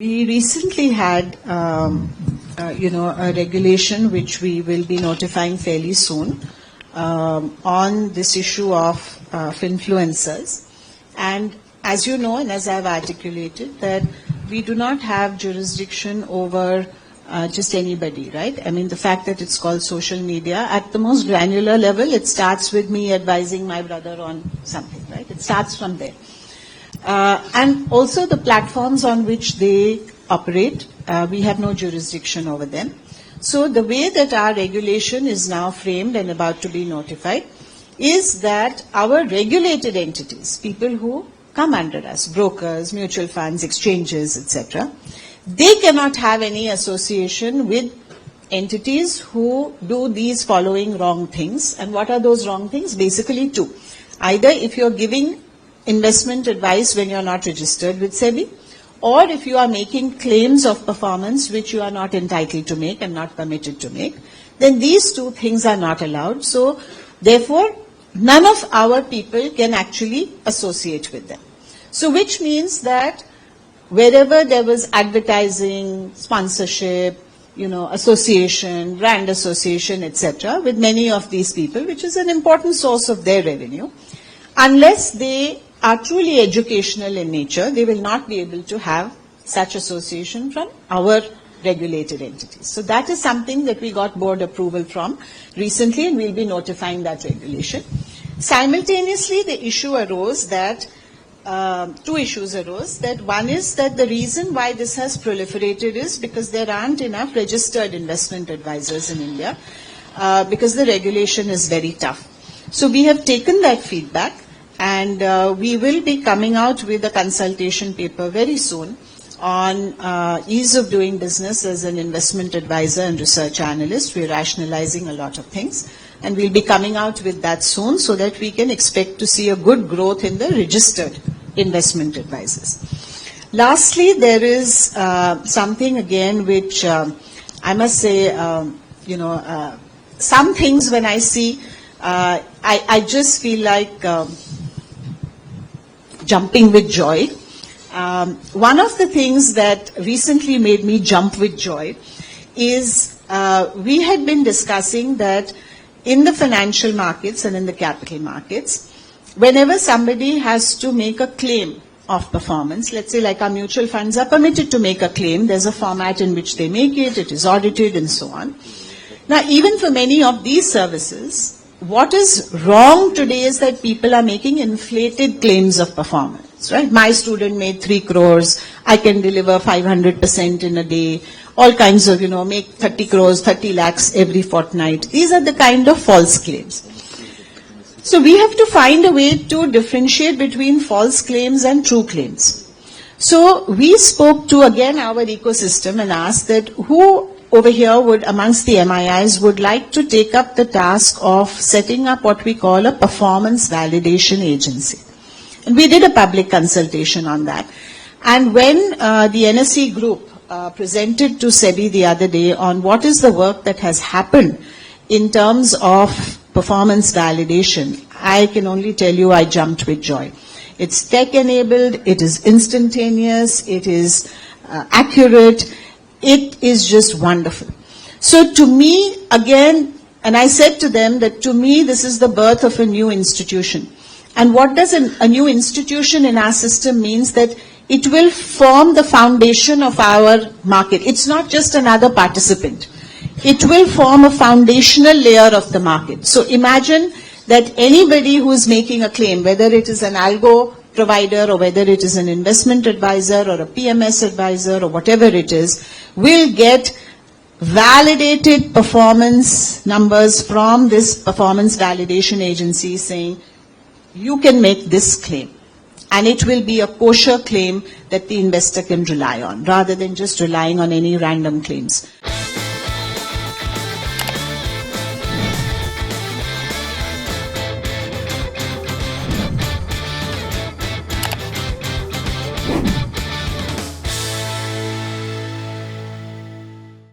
We recently had, a regulation which we will be notifying fairly soon on this issue of Finfluencers. And as you know, and as I've articulated, that we do not have jurisdiction over just anybody, right? I mean, the fact that it's called social media, at the most granular level, it starts with me advising my brother on something, right? It starts from there. And also the platforms on which they operate, we have no jurisdiction over them. So the way that our regulation is now framed and about to be notified is that our regulated entities, people who come under us, brokers, mutual funds, exchanges, etc., they cannot have any association with entities who do these following wrong things. And what are those wrong things? Basically two. Either if you're giving investment advice when you're not registered with Sebi, or if you are making claims of performance which you are not entitled to make and not permitted to make, then these two things are not allowed. So, therefore, none of our people can actually associate with them. So, which means that wherever there was advertising, sponsorship, association, brand association, etc., with many of these people, which is an important source of their revenue, unless they are truly educational in nature, they will not be able to have such association from our regulated entities. So that is something that we got board approval from recently, and we'll be notifying that regulation. Simultaneously, the issue arose that, two issues arose. That one is that the reason why this has proliferated is because there aren't enough registered investment advisors in India, because the regulation is very tough. So we have taken that feedback, and we will be coming out with a consultation paper very soon on ease of doing business as an investment advisor and research analyst. We're rationalizing a lot of things, and we'll be coming out with that soon so that we can expect to see a good growth in the registered investment advisors. Lastly, there is something again which I must say, some things when I see, I just feel like jumping with joy. One of the things that recently made me jump with joy is we had been discussing that in the financial markets and in the capital markets, whenever somebody has to make a claim of performance, let's say like our mutual funds are permitted to make a claim, there's a format in which they make it, it is audited and so on. Now, even for many of these services, what is wrong today is that people are making inflated claims of performance, right? My student made 3 crores, I can deliver 500% in a day, all kinds of, make 30 crores, 30 lakhs every fortnight. These are the kind of false claims. So we have to find a way to differentiate between false claims and true claims. So we spoke to, again, our ecosystem and asked that who over here would, amongst the MIIs, would like to take up the task of setting up what we call a performance validation agency. And we did a public consultation on that. And when the NSE group presented to Sebi the other day on what is the work that has happened in terms of performance validation, I can only tell you I jumped with joy. It's tech-enabled, it is instantaneous, it is accurate. It is just wonderful. So to me, again, and I said to them that to me this is the birth of a new institution. And what does a new institution in our system means? That it will form the foundation of our market. It's not just another participant. It will form a foundational layer of the market. So imagine that anybody who is making a claim, whether it is an algo provider or whether it is an investment advisor or a PMS advisor or whatever it is, will get validated performance numbers from this performance validation agency saying, you can make this claim. And it will be a kosher claim that the investor can rely on, rather than just relying on any random claims.